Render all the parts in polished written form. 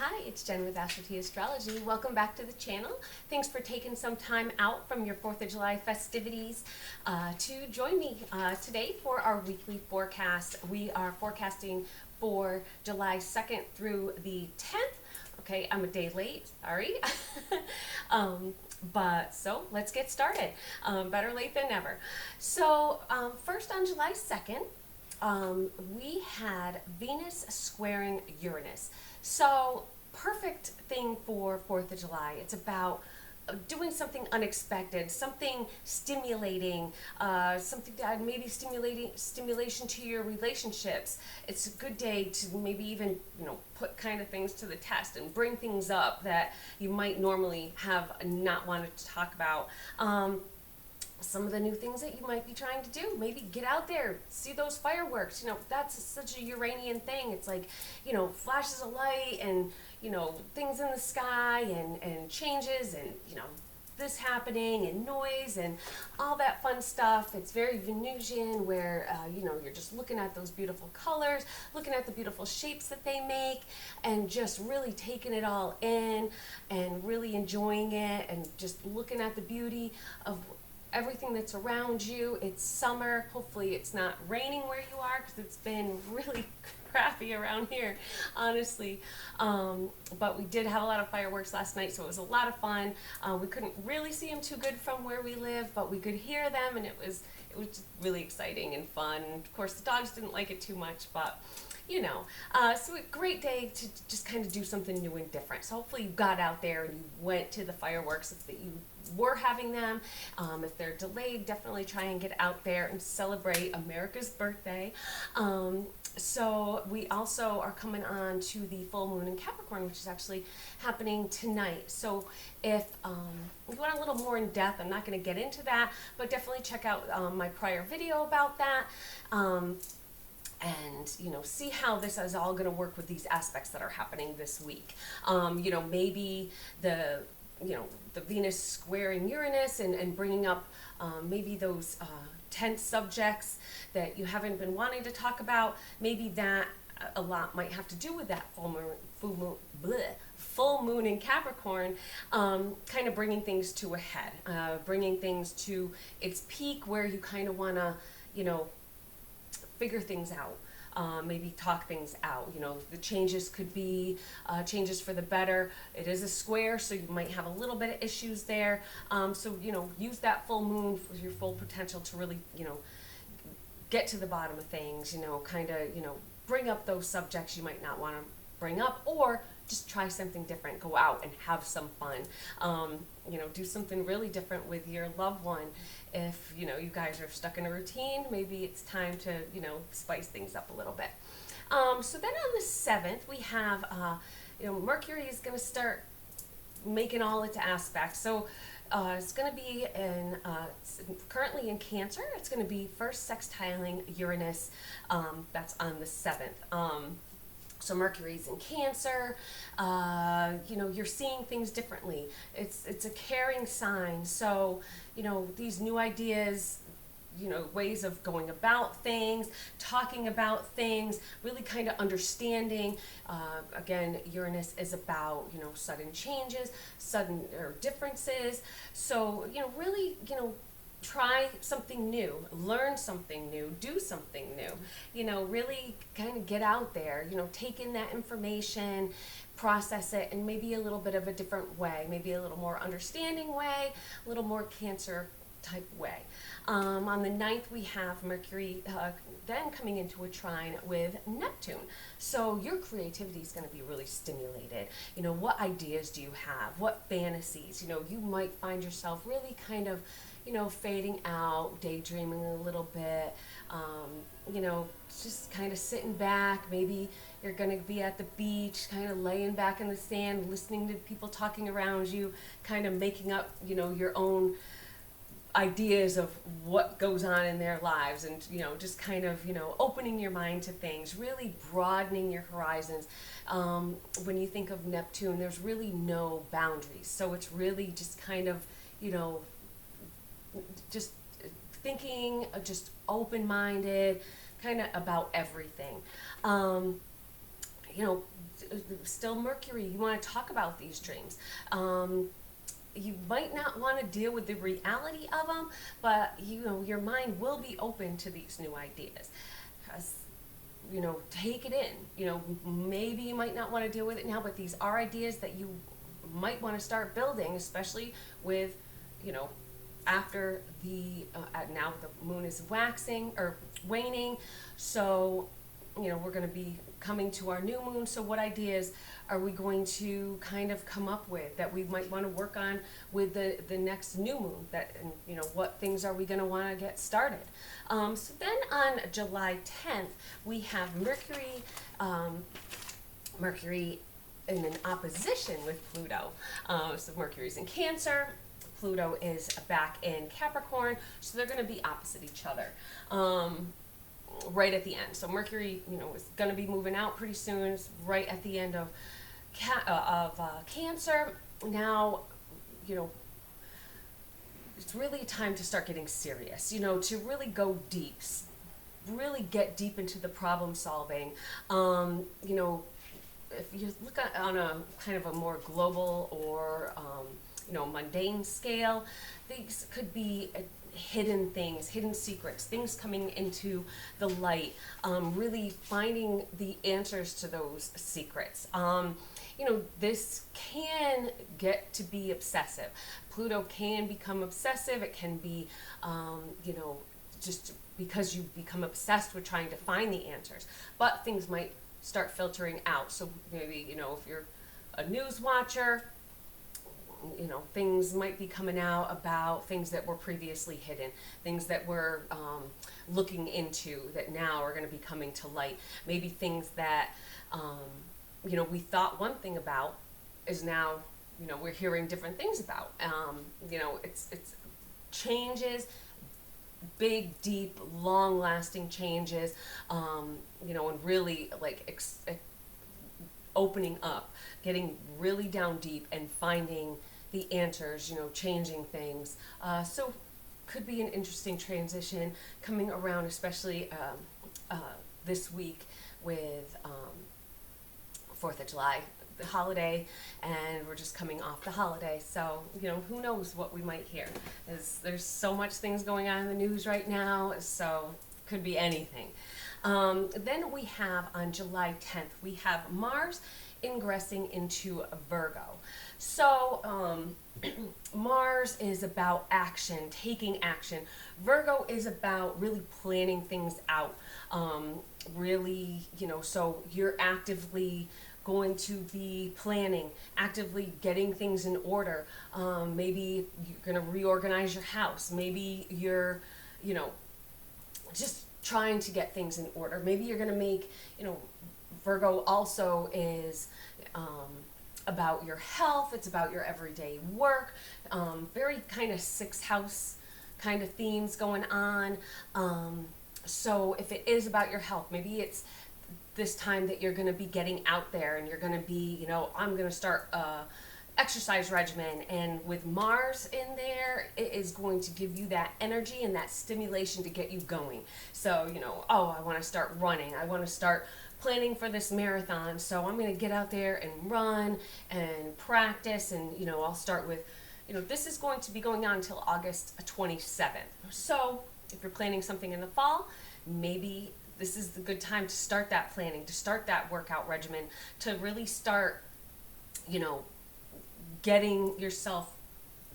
Hi, it's Jen with Astro T Astrology. Welcome back to the channel. Thanks for taking some time out from your 4th of July festivities to join me today for our weekly forecast. We are forecasting for July 2nd through the 10th. Okay, I'm a day late, sorry. So let's get started. Better late than never. So first on July 2nd, we had Venus squaring Uranus. So perfect thing for 4th of July. It's about doing something unexpected, something stimulating, something that maybe stimulation to your relationships. It's a good day to maybe even, put kind of things to the test and bring things up that you might normally have not wanted to talk about. Some of the new things that you might be trying to do. Maybe get out there, see those fireworks. That's such a Uranian thing. It's like, flashes of light and, things in the sky and changes and, this happening and noise and all that fun stuff. It's very Venusian where, you're just looking at those beautiful colors, looking at the beautiful shapes that they make and just really taking it all in and really enjoying it and just looking at the beauty of everything that's around you. It's summer. Hopefully it's not raining where you are because it's been really crappy around here, honestly. But we did have a lot of fireworks last night, so it was a lot of fun. We couldn't really see them too good from where we live, but we could hear them, and it was just really exciting and fun. Of course, the dogs didn't like it too much, but so a great day to just kind of do something new and different. So hopefully you got out there and you went to the fireworks if you were having them. If they're delayed, definitely try and get out there and celebrate America's birthday. So we also are coming on to the full moon in Capricorn, which is actually happening tonight. So if you want a little more in depth, I'm not going to get into that, but definitely check out my prior video about that. And see how this is all going to work with these aspects that are happening this week. Maybe the Venus squaring Uranus and bringing up maybe those tense subjects that you haven't been wanting to talk about. Maybe that a lot might have to do with that full moon in Capricorn, kind of bringing things to a head, bringing things to its peak where you kind of want to, figure things out. Maybe talk things out. The changes could be changes for the better. It is a square, so you might have a little bit of issues there. So, use that full moon for your full potential to really, get to the bottom of things, kind of, bring up those subjects you might not want to bring up, or just try something different. Go out and have some fun. Do something really different with your loved one. If, you guys are stuck in a routine, maybe it's time to, spice things up a little bit. So then on the 7th, we have, Mercury is going to start making all its aspects. So it's going to be currently in Cancer. It's going to be first sextiling Uranus. That's on the 7th. So Mercury's in Cancer, you're seeing things differently. It's a caring sign. So, these new ideas, ways of going about things, talking about things, really kind of understanding. Again, Uranus is about, sudden changes, sudden differences. So, really, try something new, learn something new, do something new, really kind of get out there, take in that information, process it in maybe a little bit of a different way, maybe a little more understanding way, a little more Cancer type way. On the 9th, we have Mercury then coming into a trine with Neptune. So your creativity is going to be really stimulated. What ideas do you have? What fantasies? You might find yourself really kind of, fading out, daydreaming a little bit, just kind of sitting back. Maybe you're going to be at the beach, kind of laying back in the sand, listening to people talking around you, kind of making up, your own ideas of what goes on in their lives and, just kind of, opening your mind to things, really broadening your horizons. When you think of Neptune, there's really no boundaries. So it's really just kind of, just thinking, just open-minded, kind of about everything. still Mercury. You want to talk about these dreams. You might not want to deal with the reality of them, but your mind will be open to these new ideas. 'Cause, take it in. Maybe you might not want to deal with it now, but these are ideas that you might want to start building, especially with, after now the moon is waxing or waning. So, we're going to be coming to our new moon. So what ideas are we going to kind of come up with that we might want to work on with the next new moon? What things are we going to want to get started? So then on July 10th, we have Mercury in an opposition with Pluto. So Mercury's in Cancer. Pluto is back in Capricorn. So they're going to be opposite each other. Right at the end. So Mercury, is going to be moving out pretty soon. It's right at the end of Cancer. Now, it's really time to start getting serious, to really go deep, really get deep into the problem solving. If you look on a kind of a more global or, mundane scale, these could be hidden things, hidden secrets, things coming into the light, really finding the answers to those secrets. This can get to be obsessive. Pluto can become obsessive. It can be, just because you become obsessed with trying to find the answers. But things might start filtering out. So maybe, if you're a news watcher, things might be coming out about things that were previously hidden, things that we're looking into that now are going to be coming to light. Maybe things that, we thought one thing about is now, we're hearing different things about. It's changes, big, deep, long-lasting changes, and really like opening up, getting really down deep and finding the answers, changing things. So could be an interesting transition coming around, especially this week with 4th of July, the holiday, and we're just coming off the holiday. So, who knows what we might hear. There's so much things going on in the news right now, so could be anything. Then we have on July 10th, we have Mars ingressing into Virgo. So Mars is about action, taking action. Virgo is about really planning things out. Really, so you're actively going to be planning, actively getting things in order. Maybe you're going to reorganize your house. Maybe you're, just trying to get things in order. Maybe you're going to make, Virgo also is about your health. It's about your everyday work. Very kind of 6th house kind of themes going on. So if it is about your health, maybe it's this time that you're going to be getting out there and you're going to be, I'm going to start exercise regimen, and with Mars in there, it is going to give you that energy and that stimulation to get you going. So, I want to start running. I want to start planning for this marathon. So I'm going to get out there and run and practice, and, I'll start with, this is going to be going on until August 27th. So if you're planning something in the fall, maybe this is the good time to start that planning, to start that workout regimen, to really start, getting yourself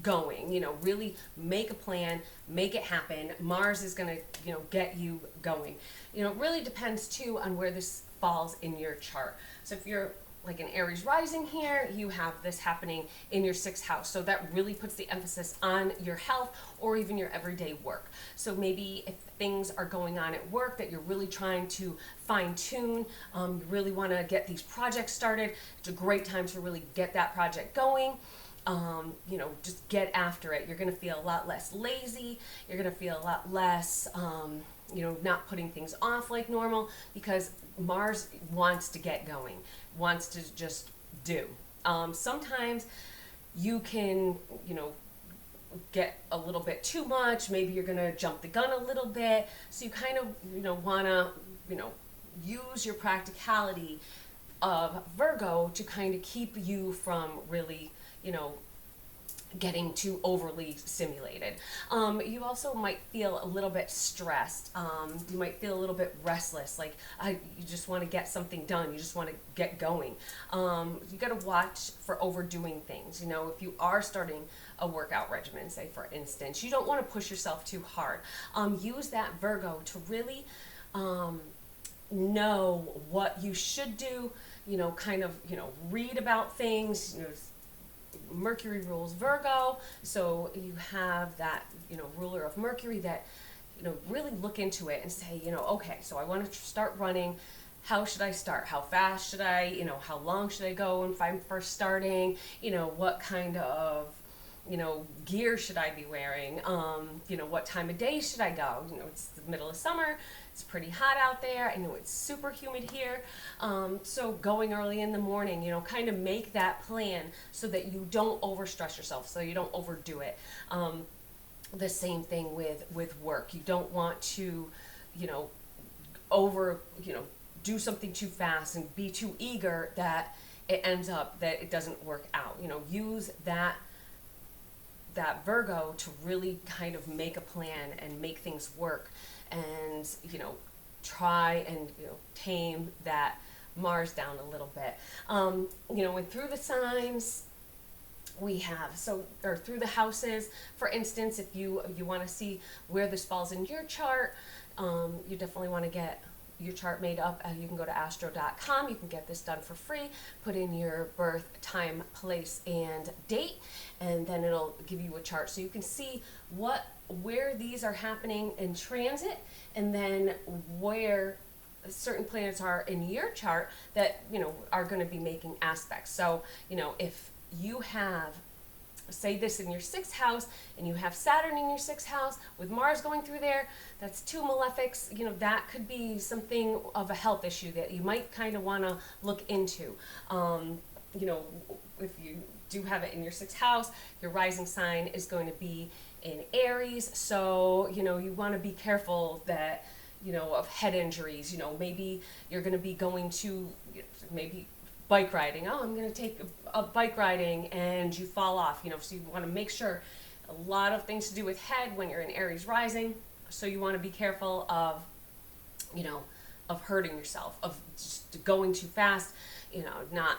going, really make a plan, make it happen. Mars is going to, get you going. It really depends too on where this falls in your chart. So if you're like an Aries rising here, you have this happening in your 6th house. So that really puts the emphasis on your health or even your everyday work. So maybe if things are going on at work that you're really trying to fine tune, you really want to get these projects started, it's a great time to really get that project going. Just get after it. You're going to feel a lot less lazy. You're going to feel a lot less, not putting things off like normal, because Mars wants to get going, wants to just do. Sometimes you can, get a little bit too much. Maybe you're going to jump the gun a little bit. So you kind of, want to, use your practicality of Virgo to kind of keep you from really, getting too overly stimulated. You also might feel a little bit stressed. You might feel a little bit restless, like you just want to get something done. You just want to get going. You got to watch for overdoing things. If you are starting a workout regimen, say for instance, you don't want to push yourself too hard. Use that Virgo to really know what you should do. Read about things. Mercury rules Virgo, so you have that ruler of Mercury that really look into it and say, okay, so I want to start running. How should I start? How fast should I? How long should I go if I'm first starting? What kind of gear should I be wearing? What time of day should I go? It's the middle of summer. It's pretty hot out there. I know it's super humid here. So going early in the morning, kind of make that plan so that you don't overstress yourself, so you don't overdo it. The same thing with work. You don't want to, do something too fast and be too eager that it ends up that it doesn't work out. Use that Virgo to really kind of make a plan and make things work, and try and tame that Mars down a little bit. And through the signs we have, or through the houses, for instance, if you want to see where this falls in your chart, you definitely want to get your chart made up. You can go to astro.com. You can get this done for free. Put in your birth, time, place, and date, and then it'll give you a chart so you can see where these are happening in transit, and then where certain planets are in your chart that are going to be making aspects. So if you have, say, this in your 6th house, and you have Saturn in your 6th house with Mars going through there, that's 2 malefics. That could be something of a health issue that you might kind of want to look into. If you do have it in your 6th house, your rising sign is going to be in Aries, so you want to be careful that of head injuries. Maybe you're going to be going to maybe bike riding. Oh, I'm going to take a bike riding, and you fall off. So you want to make sure. A lot of things to do with head when you're in Aries rising, so you want to be careful of of hurting yourself, of just going too fast, not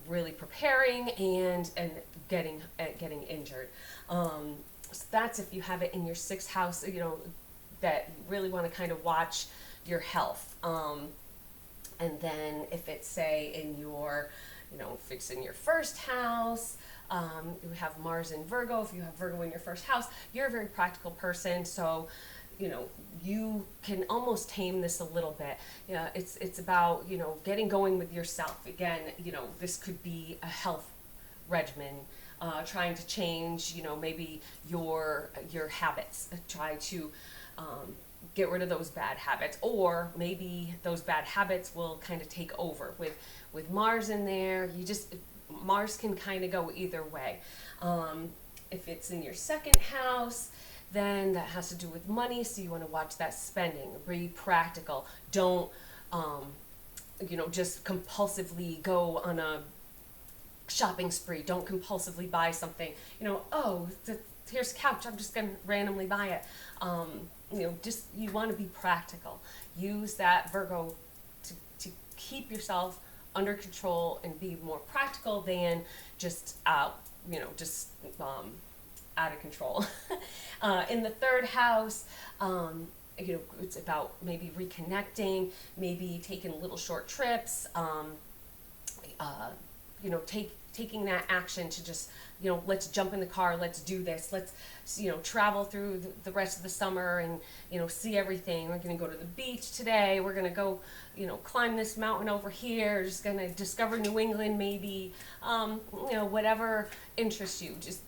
really preparing, and getting injured. So that's if you have it in your 6th house, that you really want to kind of watch your health. And then if it's, say, in your, if it's in your 1st house, you have Mars in Virgo. If you have Virgo in your 1st house, you're a very practical person, so you can almost tame this a little bit. It's about getting going with yourself. Again, this could be a health regimen, trying to change maybe your habits. Try to get rid of those bad habits, or maybe those bad habits will kind of take over with Mars in there. Mars can kind of go either way. If it's in your 2nd house, then that has to do with money, so you want to watch that spending. Be practical. Don't just compulsively go on a shopping spree. Don't compulsively buy something. Here's a couch, I'm just gonna randomly buy it. You want to be practical. Use that Virgo to keep yourself under control and be more practical than just out of control. In the 3rd house, it's about maybe reconnecting, maybe taking little short trips, taking that action to just, let's jump in the car, let's do this, let's, travel through the rest of the summer and, see everything. We're going to go to the beach today. We're going to go, climb this mountain over here. Just going to discover New England, maybe, whatever interests you. Just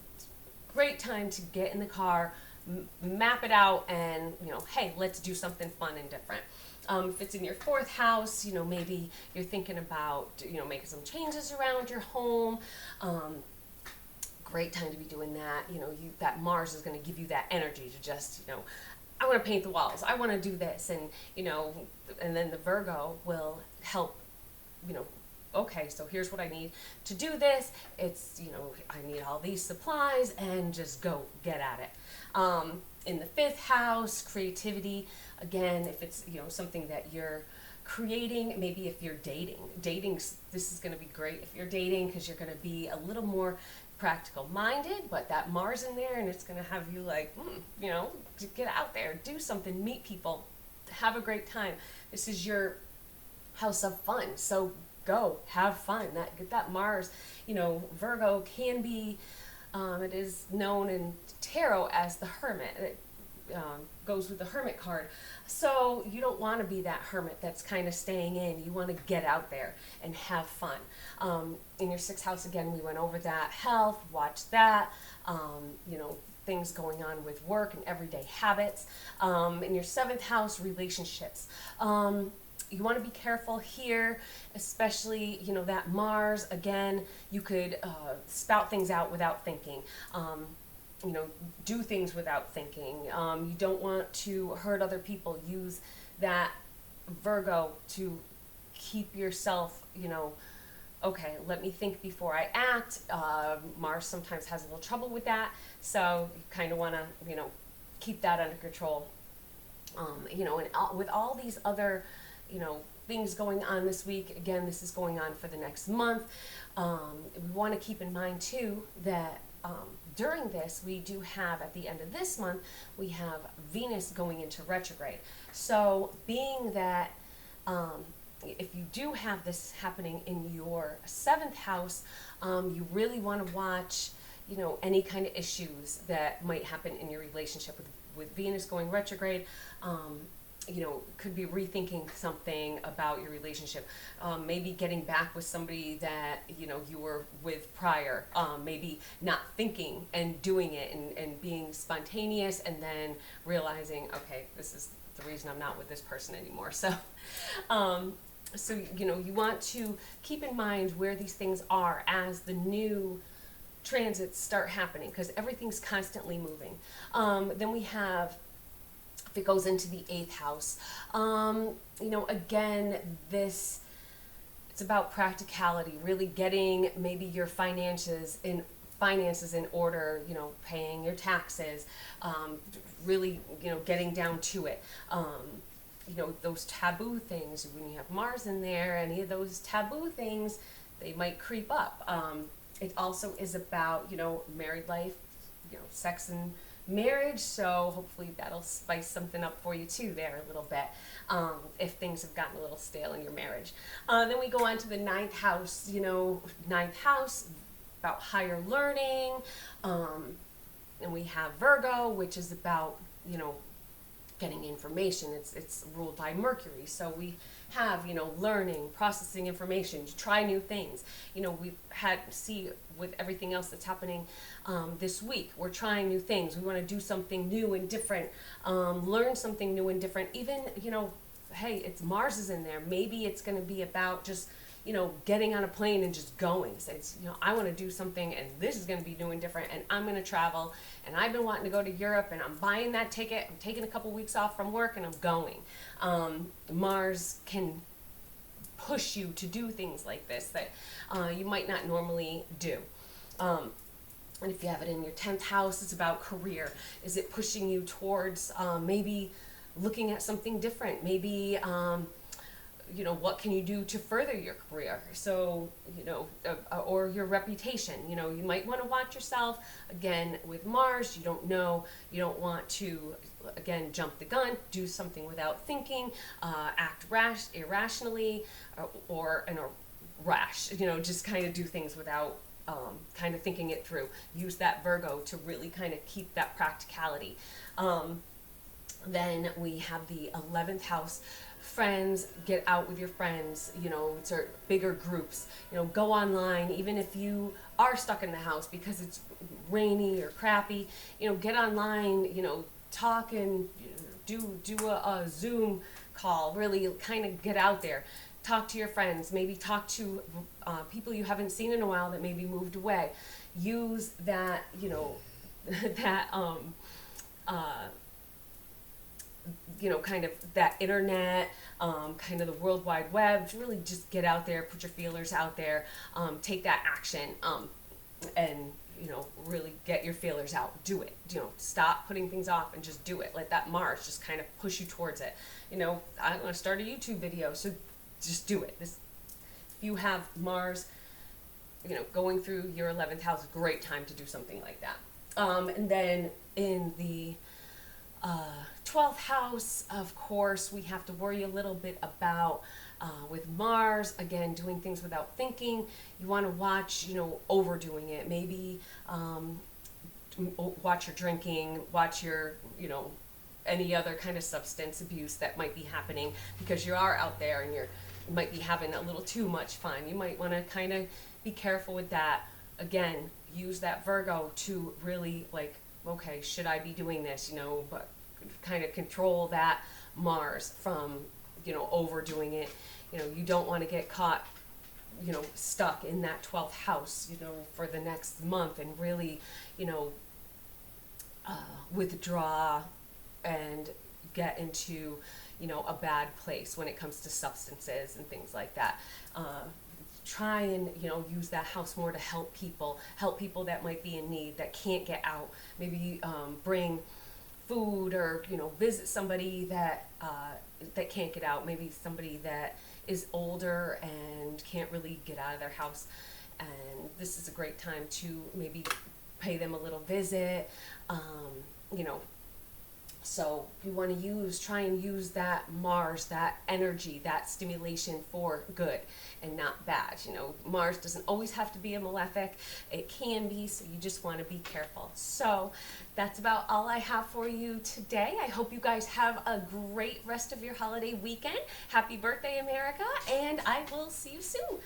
great time to get in the car, map it out, and, hey, let's do something fun and different. If it's in your 4th house, maybe you're thinking about, making some changes around your home. Great time to be doing that. That Mars is going to give you that energy to just, I want to paint the walls. I want to do this. And, and then the Virgo will help, okay, so here's what I need to do this. It's, I need all these supplies, and just go get at it. In the fifth house, creativity, again, if it's, something that you're creating, maybe if you're dating, this is going to be great if you're dating, because you're going to be a little more practical minded, but that Mars in there, and it's going to have you like, to get out there, do something, meet people, have a great time. This is your house of fun, so go have fun. Get that Mars. Virgo can be, it is known in tarot as the hermit. It goes with the hermit card. So you don't want to be that hermit that's kind of staying in. You want to get out there and have fun. In your sixth house, again, we went over that. Health, watch that. Things going on with work and everyday habits. In your seventh house, relationships. You want to be careful here, especially, that Mars, again, you could spout things out without thinking. Do things without thinking. You don't want to hurt other people. Use that Virgo to keep yourself, okay, let me think before I act. Mars sometimes has a little trouble with that, so you kind of want to, keep that under control. And with all these other, things going on this week, again, this is going on for the next month. We want to keep in mind too that during this, we do have, at the end of this month, we have Venus going into retrograde. So being that if you do have this happening in your seventh house, you really want to watch, any kind of issues that might happen in your relationship with Venus going retrograde. Could be rethinking something about your relationship, maybe getting back with somebody that, you were with prior, maybe not thinking and doing it and being spontaneous, and then realizing, okay, this is the reason I'm not with this person anymore. So, you want to keep in mind where these things are as the new transits start happening, because everything's constantly moving. Then we have, if it goes into the eighth house, again, it's about practicality, really getting maybe your finances in order, paying your taxes, really, getting down to it. Those taboo things, when you have Mars in there, any of those taboo things, they might creep up. It also is about, married life, sex and marriage, so hopefully that'll spice something up for you too there a little bit, if things have gotten a little stale in your marriage. Then we go on to the ninth house. Ninth house, about higher learning, and we have Virgo, which is about, getting information. It's ruled by Mercury, so we have, learning, processing information, try new things. We've see with everything else that's happening this week, we're trying new things. We want to do something new and different, learn something new and different. Even, hey, it's Mars is in there. Maybe it's going to be about just, getting on a plane and just going. So it's, I want to do something, and this is going to be new and different, and I'm going to travel, and I've been wanting to go to Europe, and I'm buying that ticket. I'm taking a couple weeks off from work, and I'm going. Mars can push you to do things like this that you might not normally do. And if you have it in your 10th house, it's about career. Is it pushing you towards maybe looking at something different? Maybe what can you do to further your career? So, or your reputation. You might want to watch yourself. Again, with Mars, you don't know. You don't want to, again, jump the gun, do something without thinking, act irrationally, or in a rash. Just kind of do things without kind of thinking it through. Use that Virgo to really kind of keep that practicality. Then we have the 11th house. Friends, get out with your friends, it's bigger groups, go online, even if you are stuck in the house because it's rainy or crappy, get online, talk and do a Zoom call, really kind of get out there, talk to your friends, maybe talk to people you haven't seen in a while that maybe moved away. Use that, that kind of that internet, kind of the World Wide Web. Really just get out there, put your feelers out there, take that action, and really get your feelers out. Do it. Stop putting things off and just do it. Let that Mars just kind of push you towards it. I want to start a YouTube video, so just do it. If you have Mars, going through your 11th house, great time to do something like that. And then in the 12th house, of course, we have to worry a little bit about with Mars, again, doing things without thinking. You want to watch, overdoing it. Maybe watch your drinking, watch your, any other kind of substance abuse that might be happening, because you are out there and you might be having a little too much fun. You might want to kind of be careful with that. Again, use that Virgo to really okay, should I be doing this, but kind of control that Mars from, overdoing it. You don't want to get caught, stuck in that 12th house, for the next month and really, withdraw and get into, a bad place when it comes to substances and things like that. Try and use that house more to help people that might be in need, that can't get out. Maybe bring food, or visit somebody that can't get out. Maybe somebody that is older and can't really get out of their house, and this is a great time to maybe pay them a little visit. So you want to try and use that Mars, that energy, that stimulation for good and not bad. Mars doesn't always have to be a malefic. It can be, so you just want to be careful. So that's about all I have for you today. I hope you guys have a great rest of your holiday weekend. Happy birthday, America, and I will see you soon.